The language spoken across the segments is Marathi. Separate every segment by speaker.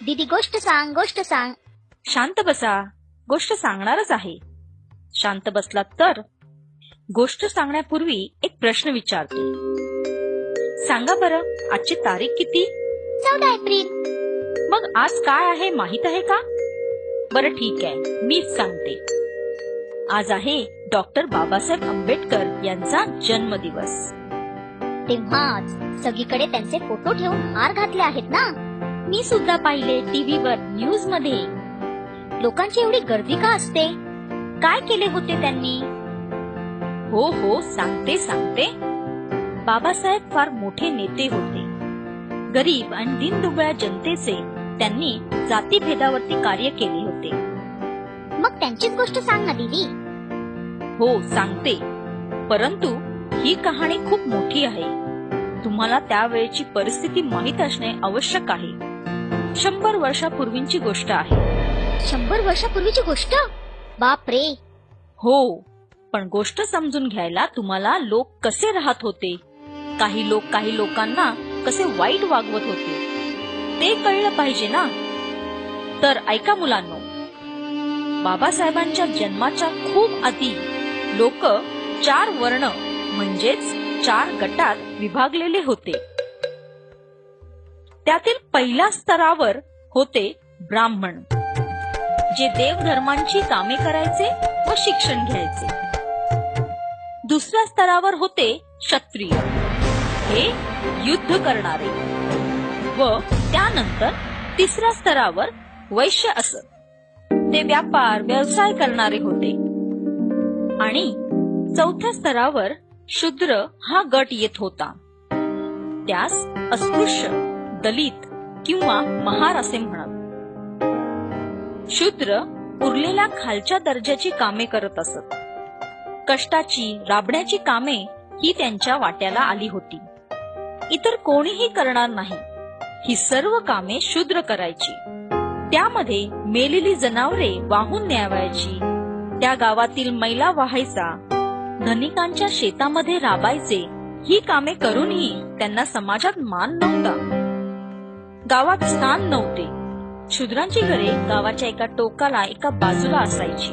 Speaker 1: दीदी गोष्ट सांग, गोष्ट सांग.
Speaker 2: शांत बसा, गोष्ट सांगणारच आहे. शांत बसलात तर. गोष्ट सांगण्यापूर्वी एक प्रश्न विचारते. सांगा बरं, आजची तारीख किती?
Speaker 1: 14 एप्रिल.
Speaker 2: मग आज काय आहे माहित आहे का? बरं ठीक आहे, मीच सांगते. आज आहे डॉक्टर बाबासाहेब आंबेडकर यांचा जन्मदिवस.
Speaker 1: तेव्हाच सगळीकडे त्यांचे फोटो ठेवून हार घातले आहेत ना.
Speaker 2: मी सुद्धा पाहिले टीव्हीवर, न्यूज मध्ये.
Speaker 1: लोकांची एवढी गर्दी का असते?
Speaker 2: काय केले होते त्यांनी? हो सांगते सांगते. बाबासाहेब फार मोठे नेते होते. गरीब आणि दीनदुबळ्या जनतेचे त्यांनी जातीभेदावरती कार्य केले होते.
Speaker 1: मग त्यांचीच गोष्ट सांग ना दीदी.
Speaker 2: हो सांगते, परंतु ही कहाणी खूप मोठी आहे. तुम्हाला त्यावेळेची परिस्थिती माहीत असणे आवश्यक आहे. 100 वर्षापूर्वीची गोष्ट आहे.
Speaker 1: 100 वर्षापूर्वीची गोष्ट? बाप रे.
Speaker 2: हो, पण गोष्ट समजून घ्यायला तुम्हाला लोक कसे राहत होते, काही लोक काही लोकांना कसे वाईट वागवत होते, ते कळलं पाहिजे ना. तर ऐका मुलांनो, बाबासाहेबांच्या जन्माच्या खूप आधी लोक 4 वर्ण म्हणजेच 4 गटात विभागलेले होते. त्यातील पहिल्या स्तरावर होते ब्राह्मण, जे देवधर्मांची कामे करायचे व शिक्षण घ्यायचे. दुसऱ्या स्तरावर होते क्षत्रिय, हे युद्ध करणारे. व त्यानंतर तिसऱ्या स्तरावर वैश्य असत, ते व्यापार व्यवसाय करणारे होते. आणि चौथ्या स्तरावर शूद्र हा गट येत होता. त्यास अस्पृश्य, दलित किंवा महार असे म्हणत. शूद्र उरलेल्या खालच्या दर्जाची कामे करत असत. कष्टाची, राबण्याची कामे ही त्यांच्या वाट्याला आली होती. इतर कोणीही करणार नाही. ही सर्व कामे शूद्र करायची. त्यामध्ये मेलेली जनावरे वाहून न्यावायची, त्या गावातील मैला वाहायचा, धनिकांच्या शेतामध्ये राबायचे. ही कामे करूनही त्यांना समाजात मान नव्हता, गावात स्थान नव्हते. शूद्रांची घरे गावाच्या एका टोकाला एका बाजूला असायची.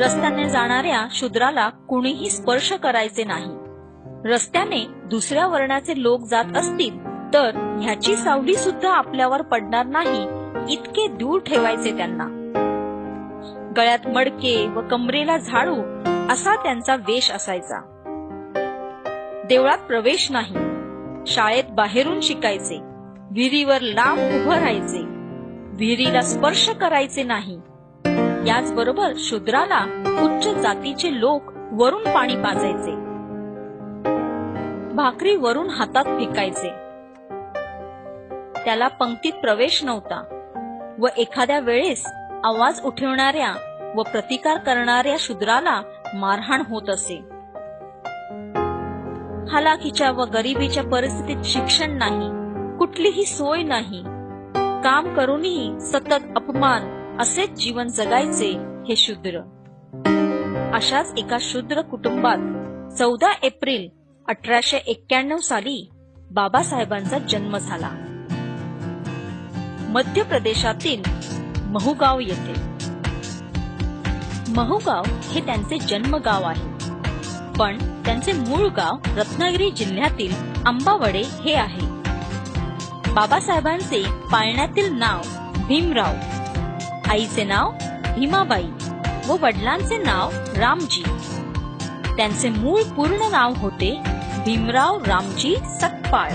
Speaker 2: रस्त्याने जाणाऱ्या शूद्राला कुणीही स्पर्श करायचे नाही. रस्त्याने दुसऱ्या वर्णाचे लोक जात असतील तर ह्याची सावली सुद्धा आपल्यावर पडणार नाही इतके दूर ठेवायचे त्यांना. गळ्यात मडके व कमरेला झाडू असा त्यांचा वेश असायचा. देवळात प्रवेश नाही. शाळेत बाहेरून शिकायचे. विहिरीवर लांब उभं राहायचे. विहिरीला स्पर्श करायचे नाही. याचबरोबर शूद्राला उच्च जातीचे लोक वरून पाणी पाजायचे. भाकरी वरून हातात फेकायचे. त्याला पंक्तीत प्रवेश नव्हता व एखाद्या वेळेस आवाज उठवणाऱ्या व प्रतिकार करणाऱ्या शूद्राला मारहाण होत असे. हालाकीच्या व गरिबीच्या परिस्थितीत शिक्षण नाही, कुठलीही सोय नाही. काम करूनही सतत अपमान असेच जीवन जगायचे हे शूद्र. अशाच एका शूद्र कुटुंबात 14 एप्रिल 1891 साली बाबासाहेबांचा जन्म झाला. मध्य प्रदेशातील महूगाव येथे. महूगाव हे त्यांचे जन्मगाव आहे, पण त्यांचे मूळ गाव रत्नागिरी जिल्ह्यातील आंबावडे हे आहे. बाबासाहेबांचे पाळण्यातील नाव भीमराव, आईचे नाव भीमाबाई व वडिलांचे नाव रामजी. त्यांचे मूळ पूर्ण नाव होते भीमराव रामजी सकपाळ.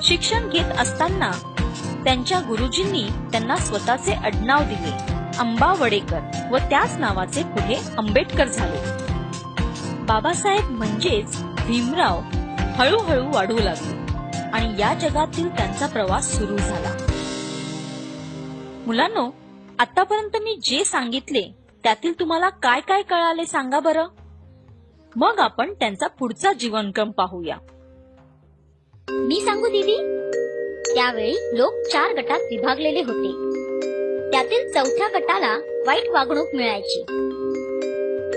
Speaker 2: शिक्षण घेत असताना त्यांच्या गुरुजींनी त्यांना स्वतःचे आडनाव दिले अंबावडेकर व त्याच नावाचे पुढे आंबेडकर झाले. बाबासाहेब म्हणजेच भीमराव हळूहळू वाढू लागले आणि या जगातील त्यांचा प्रवास सुरू झाला. मुलांनो, आतापर्यंत मी जे सांगितले त्यातील तुम्हाला काय काय कळाले सांगा बरं. मग आपण त्यांचा पुढचा जीवनक्रम पाहूया.
Speaker 1: मी सांगू दीदी. त्यावेळी लोक 4 गटात विभागलेले होते. त्यातील चौथ्या गटाला वाईट वागणूक मिळायची.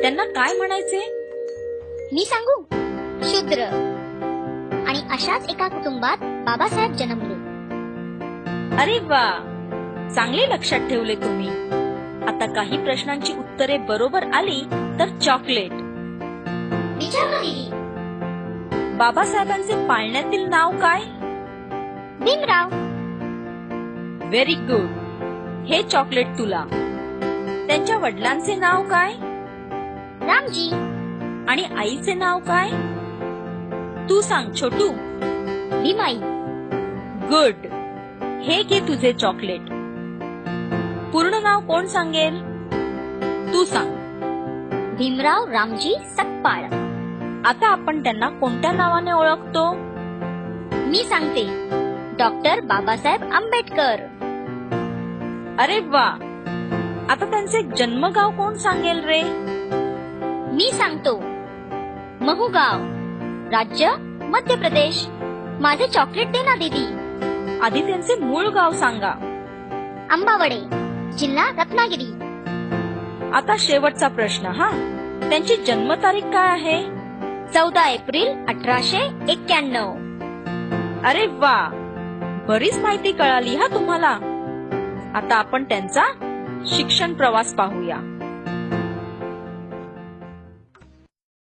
Speaker 2: त्यांना काय म्हणायचे?
Speaker 1: मी सांगू, शूद्र. आणि अशाच एका कुटुंबात बाबासाहेब जन्मले.
Speaker 2: अरे वा, चांगले लक्षात ठेवले तुम्ही. आता काही प्रश्नांची उत्तरे बरोबर आली तर चॉकलेट.
Speaker 1: विचार ना दीदी.
Speaker 2: बाबासाहेबांचे पाळण्यातील नाव काय?
Speaker 1: भीमराव.
Speaker 2: Very good. हे चॉकलेट तुला. त्यांच्या वडिलांचे नाव काय?
Speaker 1: रामजी.
Speaker 2: आणि आईचे नाव काय? तू सांग छोटू.
Speaker 1: भीमाई.
Speaker 2: गुड. हे घे तुझे चॉकलेट. पूर्ण नाव कोण सांगेल? तू सांग.
Speaker 1: भीमराव रामजी सकपाळ.
Speaker 2: आता आपण त्यांना कोणत्या नावाने ओळखतो?
Speaker 1: मी सांगते. डॉक्टर बाबासाहेब आंबेडकर.
Speaker 2: अरे वा. आता त्यांचे जन्मगाव कोण सांगेल रे?
Speaker 1: मी सांगतो. महूगाव, राज्य मध्य प्रदेश. माझे चॉकलेट दे ना दीदी.
Speaker 2: आधी त्यांचे मूळ गाव सांगा.
Speaker 1: अंबावडे, जिल्हा रत्नागिरी.
Speaker 2: आता शेवटचा प्रश्न हा. त्यांची जन्मतारीख काय आहे?
Speaker 1: 14 एप्रिल 1891.
Speaker 2: अरे वा, बरीच माहिती कळाली हा तुम्हाला. आता आपण त्यांचा शिक्षण प्रवास पाहूया.